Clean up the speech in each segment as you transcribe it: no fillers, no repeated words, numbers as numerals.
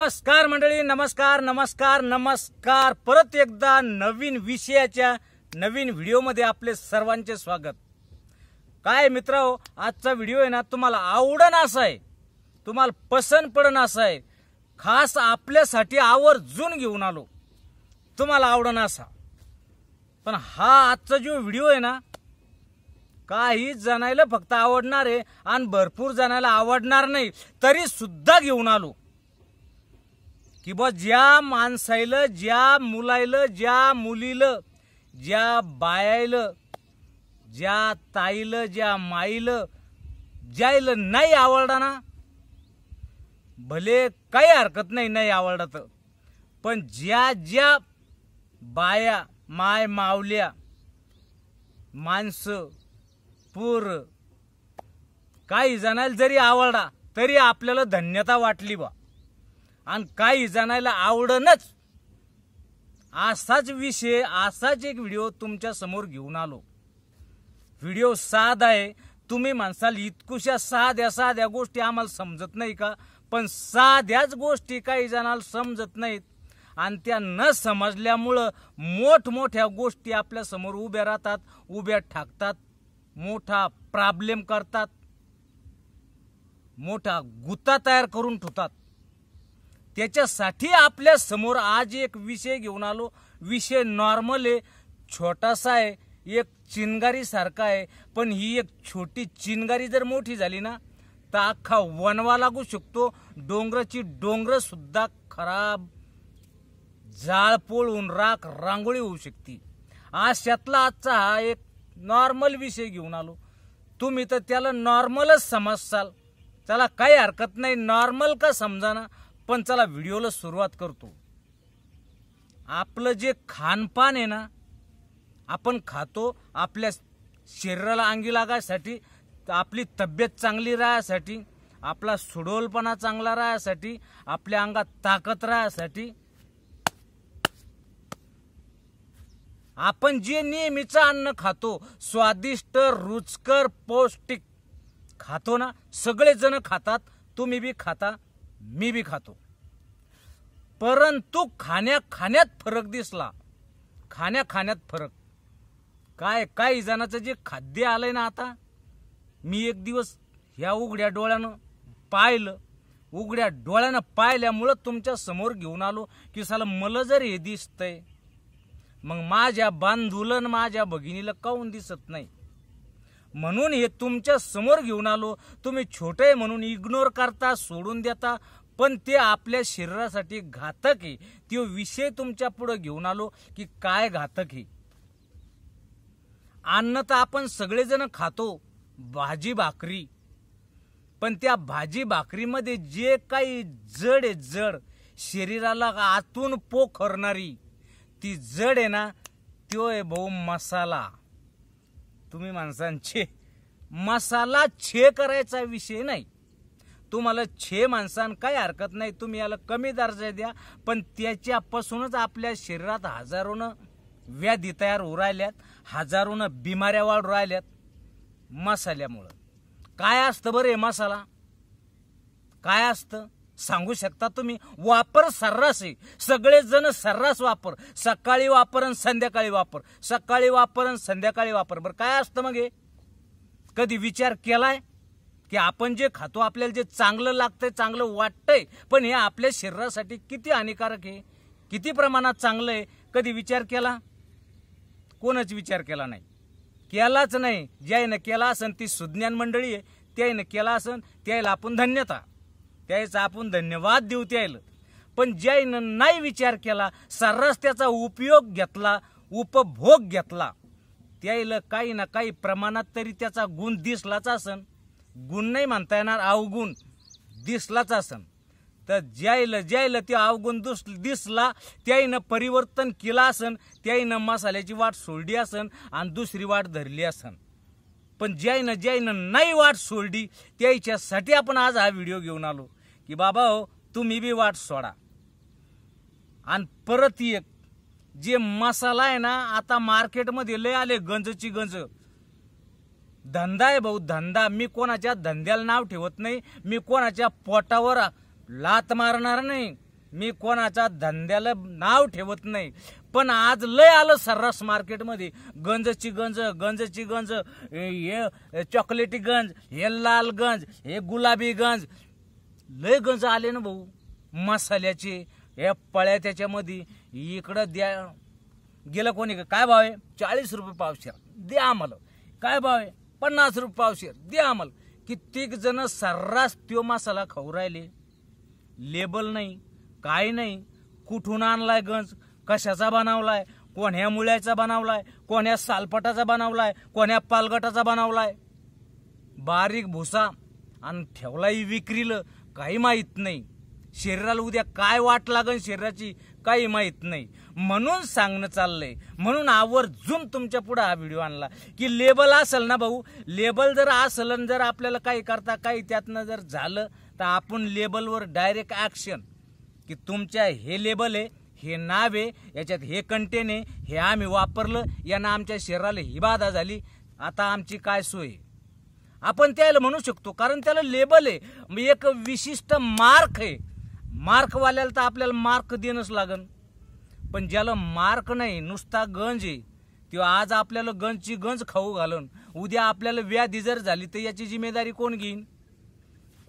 नमस्कार मंडळी, नमस्कार नमस्कार नमस्कार. परत एकदा नवीन विषयाच्या नवीन व्हिडिओमध्ये आपले सर्वांचे स्वागत. काय मित्रांनो, आजचा व्हिडिओ आहे ना तुम्हाला आवडन असा आहे, तुम्हाला पसंत पडन असा आहे, खास आपल्यासाठी आवर्जून घेऊन आलो, तुम्हाला आवडन असा. पण हा आजचा जो व्हिडिओ आहे ना, काही जणायला फक्त आवडणार आहे आणि भरपूर जणायला आवडणार नाही, तरी सुद्धा घेऊन आलो की बा ज्या माणसाला, ज्या मुलाला, ज्या मुलीला, ज्या बायाला, ज्या ताईला, ज्या माईला, ज्याला नाही आवडला ना, भले काही हरकत नाही, नाही आवडत, पण ज्या ज्या बाया, माय मावल्या, माणसं, पूर काही जणाला जरी आवडला तरी आपल्याला धन्यता वाटली बा. आणि काही जणायला आवडनच, असाच विषय, असाच एक व्हिडिओ तुमच्या समोर घेऊन आलो. व्हिडिओ साधा आहे. तुम्ही म्हणसाल इतकुशा साध्या साध्या गोष्टी आम्हाला समजत नाही का? पण साध्याच गोष्टी काही जणाला समजत नाहीत आणि त्या न समजल्यामुळं मोठमोठ्या गोष्टी आपल्या समोर उभ्या राहतात, उभ्या ठाकतात, मोठा प्रॉब्लेम करतात, मोठा गुत्ता तयार करून ठेवतात. त्याच्यासाठी आपल्या समोर आज एक विषय घेऊन आलो. विषय नॉर्मल आहे, छोटासा आहे, एक चिनगारी सारखा आहे. पण ही एक छोटी चिनगारी जर मोठी झाली ना तर अख्खा वनवा लागू शकतो. डोंगराची डोंगर सुद्धा खराब, जाळपोळ होऊन राख रांगोळी होऊ शकते. अशातला आजचा हा एक नॉर्मल विषय घेऊन आलो. तुम्ही तर त्याला नॉर्मलच समजसाल, त्याला काही हरकत नाही, नॉर्मल का समजाना. पण चला व्हिडिओला सुरुवात करतो. आपलं जे खानपान आहे ना, आपण खातो आपल्या शरीराला अंगी लागायसाठी, आपली तब्येत चांगली राहण्यासाठी, आपला सुडोलपणा चांगला राहण्यासाठी, आपल्या अंगात ताकद राहण्यासाठी आपण जे नेहमीचं अन्न खातो, स्वादिष्ट, रुचकर, पौष्टिक खातो ना, सगळे जण खातात, तुम्ही बी खाता, मी बी खातो. परंतु खाण्यात फरक दिसला, खाण्यात फरक काय. काही जणांचं जे खाद्य आलंय ना, आता मी एक दिवस ह्या उघड्या डोळ्यानं पाहिलं, उघड्या डोळ्यानं पाहिल्यामुळं तुमच्या समोर घेऊन आलो की साला मला जर हे दिसतंय, मग माझ्या बांधूला, माझ्या भगिनीला काऊन दिसत नाही, म्हणून हे तुमच्या समोर घेऊन आलो. तुम्ही छोटे म्हणून इग्नोर करता, सोडून देता, पण ते आपल्या शरीरासाठी घातक आहे. तो विषय तुमच्या पुढे घेऊन आलो की काय घातक आहे. अन्न तर आपण सगळेजण खातो, भाजी भाकरी, पण त्या भाजी भाकरीमध्ये जे काही जड आहे, जड, शरीराला आतून पोखरणारी ती जड आहे ना, तो आहे भाऊ मसाला. तुम्ही माणसांचे मसाला छे करायचा विषय नाही. तुम्हाला छे माणसां काही हरकत नाही, तुम्ही याला कमी दर्जा द्या, पण त्याच्यापासूनच आपल्या शरीरात हजारोनं व्याधी तयार होऊ राहिल्यात, हजारोनं बिमाऱ्या वाढू राहिल्यात मसाल्यामुळं. काय असतं बरं हे मसाला, काय असतं सांगू शकता तुम्ही? वापर सर्रास आहे, सगळेजण सर्रास वापर, सकाळी वापर आणि संध्याकाळी वापर, सकाळी वापर आणि संध्याकाळी वापर. बरं काय असतं मग हे? कधी विचार केलाय की आपण जे खातो, आपल्याला जे चांगलं लागतंय, चांगलं वाटतंय, पण हे आपल्या शरीरासाठी किती हानिकारक आहे, किती प्रमाणात चांगलं आहे? कधी विचार केला? कोणच विचार केला नाही, केलाच नाही. ज्यानं केला असन ती सुज्ञान मंडळी आहे, त्यानं केला असन त्याला आपण धन्यता, त्याचा आपण धन्यवाद देऊ त्याला. पण ज्यानं नाही विचार केला, सर्रास त्याचा उपयोग घेतला, उपभोग घेतला, त्याला काही ना काही प्रमाणात तरी त्याचा गुण दिसलाच असन. गुण नाही म्हणता येणार, अवगुण दिसलाच असन. तर ज्याला ते अवगुण दिसला, त्याईनं परिवर्तन केलं असन, त्याईनं मसाल्याची वाट सोडली असन आणि दुसरी वाट धरली असन. पण ज्याईनं नाही वाट सोडली, त्याच्यासाठी आपण आज हा व्हिडिओ घेऊन आलो की बाबा हो, तुम्ही बी वाट सोडा. आणि परत एक जे मसाला आहे ना, आता मार्केटमध्ये लय आले गंजची गंज. धंदा आहे भाऊ, धंदा. मी कोणाच्या धंद्याला नाव ठेवत नाही, मी कोणाच्या पोटावर लात मारणार नाही, मी कोणाच्या धंद्याला नाव ठेवत नाही, पण आज लय आलं सर्रास मार्केटमध्ये गंजची गंज, गंजची गंज, हे चॉकलेटी गंज, हे लाल गंज, हे गुलाबी गंज, लय गंज आले ना भाऊ मसाल्याचे. हे पळ्या त्याच्यामध्ये इकडं द्या. गेलं कोणी काय भाव आहे? 40 रुपये पावशेर द्या आम्हाला. काय भाव आहे? 50 रुपये पावशेर द्या आम्हाला. कित्येक जण सर्रास त्यो मसाला खाऊ राहिले. लेबल नाही, काय नाही, कुठून आणलाय गंज, कशाचा बनवलाय, कोण्या मुळ्याचा बनवलाय, कोण्या सालपटाचा बनवलाय, कोण्या पालगटाचा बनवलाय, बारीक भुसा आणि ठेवलाही विक्रीला काही माहीत नाही. शरीराला उद्या काय वाट लागन शरीराची काही माहीत नाही. म्हणून सांगणं चाललंय, म्हणून आवर्जून तुमच्या पुढे हा व्हिडिओ आणला की लेबल असेल ना भाऊ, लेबल जर असेल आणि जर आपल्याला काही करता काही त्यातनं जर झालं तर आपण लेबलवर डायरेक्ट ॲक्शन की तुमच्या हे लेबल आहे, हे नाव आहे, याच्यात हे कंटेन आहे, हे आम्ही वापरलं, यानं आमच्या शरीराला ही बाधा झाली, आता आमची काय सोय, आपण त्याला म्हणू शकतो. कारण त्याला लेबल आहे, एक विशिष्ट मार्क आहे. मार्कवाल्याला तर आपल्याला मार्क देणंच लागन. पण ज्याला मार्क नाही, नुसता गंज आहे, तेव्हा आज आपल्याला गंजची गंज खाऊ घालून उद्या आपल्याला व्याधी जर झाली तर याची जिम्मेदारी कोण घेईन?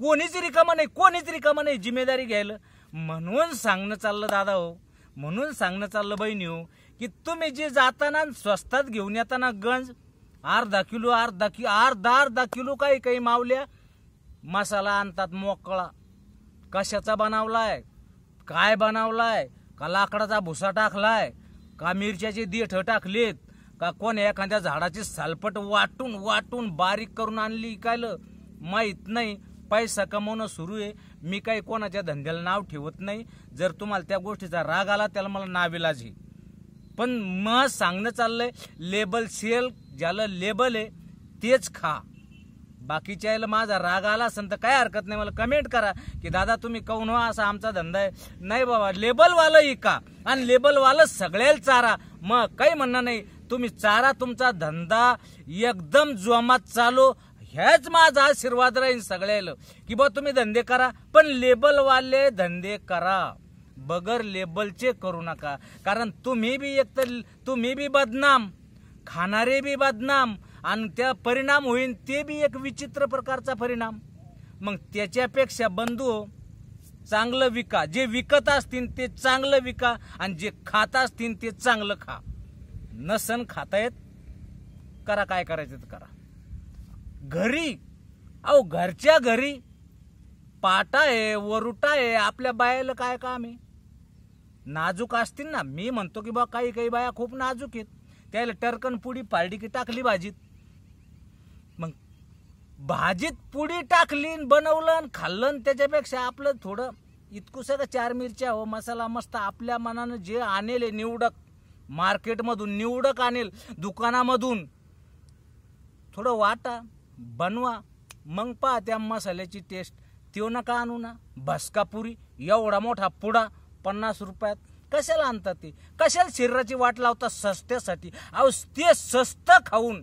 कोणीच रिकामा नाही जिम्मेदारी घ्यायला. म्हणून सांगणं चाललं दादा हो, म्हणून सांगणं चाललं बहिणी हो, की तुम्ही जे जाताना स्वस्तात घेऊन येताना गंज अर्धा किलो काही मावल्या मसाला आणतात मोकळा. कशाचा बनवलाय, काय बनवलाय, का लाकडाचा भुसा टाकलाय, का मिरच्याचे देठ टाकलेत, का कोण एखाद्या झाडाची सालपट वाटून बारीक करून आणली इकायला माहीत नाही. पैसा कमवणं सुरू आहे. मी काही कोणाच्या धंद्याला नाव ठेवत नाही. जर तुम्हाला त्या गोष्टीचा राग आला त्याला मला नाविलाज आहे. पण मग सांगणं चाललंय लेबल सेल, ज्याला लेबल आहे तेच खा. बाकीच्या याला माझा राग आला असेल तर काय हरकत नाही, मला कमेंट करा की दादा तुम्ही काऊन हो असा आमचा धंदा आहे. नाही बाबा, लेबलवालं इका आणि लेबलवालं सगळ्याला चारा, मग काही म्हणणं नाही. तुम्ही चारा, तुमचा धंदा एकदम जोमात चालू, ह्याच माझा आशीर्वाद राहील सगळ्याला की बा तुम्ही धंदे करा, पण लेबलवाले धंदे करा, बगर लेबलचे करू नका. कारण तुम्ही बी बदनाम, खाणारे बी बदनाम, आणि त्या परिणाम होईल ते बी एक विचित्र प्रकारचा परिणाम. मग त्याच्यापेक्षा बंधू चांगलं विका, जे विकत असतील ते चांगलं विका, आणि जे खात असतील ते चांगलं खा. नसन खाता येत करा, काय करायचं तर करा. घरी घरच्या घरी पाटा आहे, वरुटा आहे, आपल्या बायाला काय काम आहे? नाजूक असतील ना. मी म्हणतो की बा काही बाया खूप नाजूक आहेत, त्याला टरकन पुडी पारडी की टाकली भाजीत, मग भाजीत पुडी टाकली, बनवलं, खाल्लं. त्याच्यापेक्षा आपलं थोडं इतकुसं 4 मिरच्या हो, मसाला मस्त आपल्या मनानं जे आणेल निवडक, मार्केटमधून निवडक आणेल, दुकानामधून थोडं वाटा, बनवा, मग पहा त्या मसाल्याची टेस्ट. त्यो नका आणू ना भस्कापुरी, एवढा मोठा पुडा 50 रुपयात. कशाला आणतात ते? कशाला शरीराची वाट लावतात सस्त्यासाठी? अहो ते सस्त खाऊन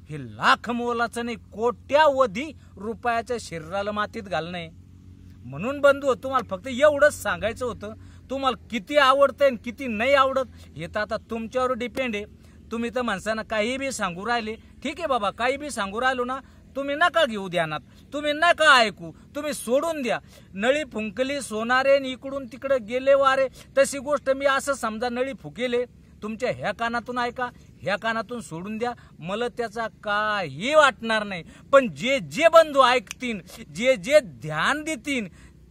हे लाख मोलाचं नाही, कोट्यावधी रुपयाच्या शरीराला मातीत घालणं. म्हणून बंधू तुम्हाला फक्त एवढंच सांगायचं होतं. तुम्हाला किती आवडतंय आणि किती नाही आवडत हे तर आता तुमच्यावर डिपेंड आहे. तुम्ही तर माणसांना काही बी सांगू राहिले, ठीक आहे बाबा, काही बी सांगू राहिलो ना, तुम्ही नका घेऊ ध्यानात, तुम्ही नका ऐकू, तुम्ही सोडून द्या. नळी फुंकली सोनारे इकडून तिकडे गेले वारे, तशी गोष्ट मी असं समजा नळी फुकेले, तुमच्या ह्या कानातून ऐका, ह्या कानातून सोडून द्या, मला त्याचा काही वाटणार नाही. पण जे जे बंधू ऐकतील, जे जे ध्यान देतील,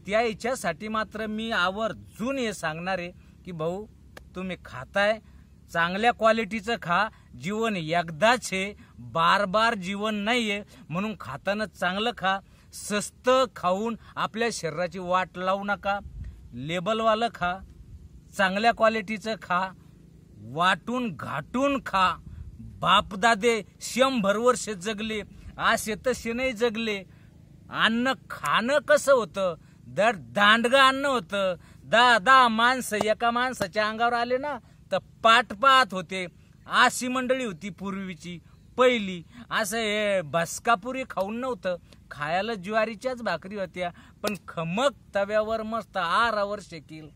त्या इच्छासाठी मात्र मी आवर्जून हे सांगणार आहे की भाऊ तुम्ही खाताय चांगल्या क्वालिटीचं खा. जीवन एकदाच आहे, बार जीवन नाहीये, म्हणून खाताना चांगलं खा. स्वस्त खाऊन आपल्या शरीराची वाट लावू नका. लेबलवालं खा, चांगल्या क्वालिटीचं खा, वाटून घाटून खा. बापदादे 100 वर्ष जगले, असे तसे नाही जगले. अन्न खाणं कसं होतं? दांडगं अन्न होतं. 10 माणसं एका माणसाच्या अंगावर आले ना तर पाठ पाहत होते. अशी मंडळी होती पूर्वीची पहिली. असं हे भस्कापुरी खाऊन नव्हतं, खायला ज्वारीच्याच भाकरी होत्या, पण खमक तव्यावर मस्त आरावर शेकील.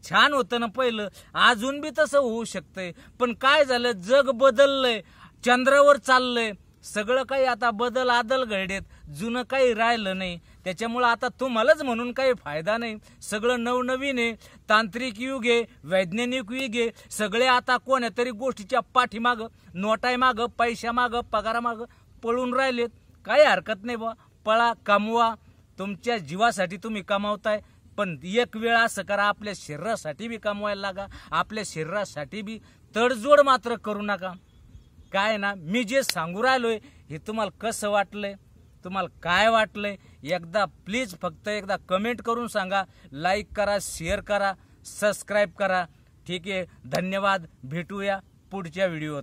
छान होतं ना पहिलं. अजून बी तसं होऊ शकतंय, पण काय झालं, जग बदललंय, चंद्रावर चाललंय, सगळं काही आता बदल आदल घडेत, जुनं काही राहिलं नाही. त्याच्यामुळं आता तुम्हालाच म्हणून काही फायदा नाही. सगळं नवनवीन आहे, तांत्रिक युग आहे, वैज्ञानिक युग आहे. सगळे आता कोण्या तरी गोष्टीच्या पाठीमागं, नोटाईमागं, पैशामागं, पगारामागं पळून राहिलेत. काही हरकत नाही बा, पळा, कमवा. तुमच्या जीवासाठी तुम्ही कमावताय, पण एक वेळ असं करा, आपल्या शरीरासाठी बी कमवायला लागा. आपल्या शरीरासाठी बी तडजोड मात्र करू नका. काय ना, मी जे सांगू राहिलोय हे तुम्हाला कसं वाटलंय, तुम्हाला काय वाटलंय, एकदा प्लीज फक्त एकदा कमेंट करून सांगा. लाईक करा, शेअर करा, सबस्क्राईब करा. ठीक आहे, धन्यवाद. भेटूया पुढच्या व्हिडिओत.